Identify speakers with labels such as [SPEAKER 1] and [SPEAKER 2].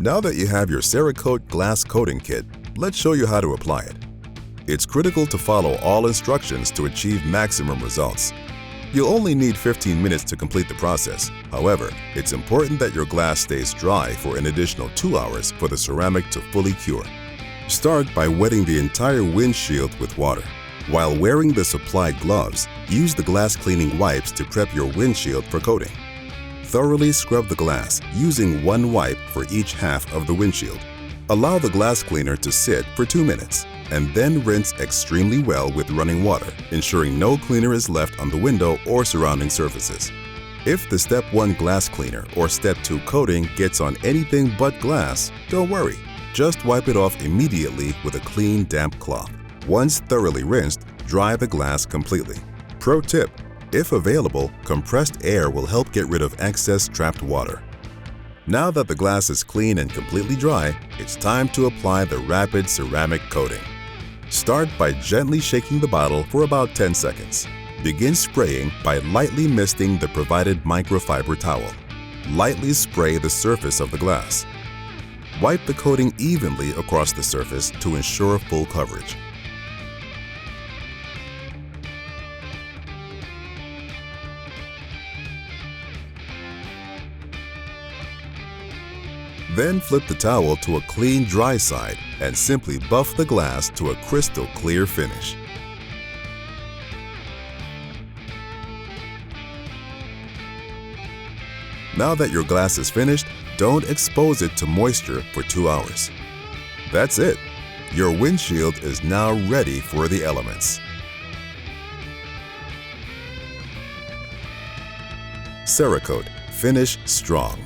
[SPEAKER 1] Now that you have your Cerakote glass coating kit, let's show you how to apply it. It's critical to follow all instructions to achieve maximum results. You'll only need 15 minutes to complete the process. However, it's important that your glass stays dry for an additional 2 hours for the ceramic to fully cure. Start by wetting the entire windshield with water. While wearing the supplied gloves, use the glass cleaning wipes to prep your windshield for coating. Thoroughly scrub the glass using one wipe for each half of the windshield. Allow the glass cleaner to sit for 2 minutes and then rinse extremely well with running water, ensuring no cleaner is left on the window or surrounding surfaces. If the Step 1 glass cleaner or Step 2 coating gets on anything but glass, don't worry. Just wipe it off immediately with a clean, damp cloth. Once thoroughly rinsed, dry the glass completely. Pro tip: if available, compressed air will help get rid of excess trapped water. Now that the glass is clean and completely dry, it's time to apply the rapid ceramic coating. Start by gently shaking the bottle for about 10 seconds. Begin spraying by lightly misting the provided microfiber towel. Lightly spray the surface of the glass. Wipe the coating evenly across the surface to ensure full coverage. Then flip the towel to a clean, dry side and simply buff the glass to a crystal clear finish. Now that your glass is finished, don't expose it to moisture for 2 hours. That's it. Your windshield is now ready for the elements. Cerakote, finish strong.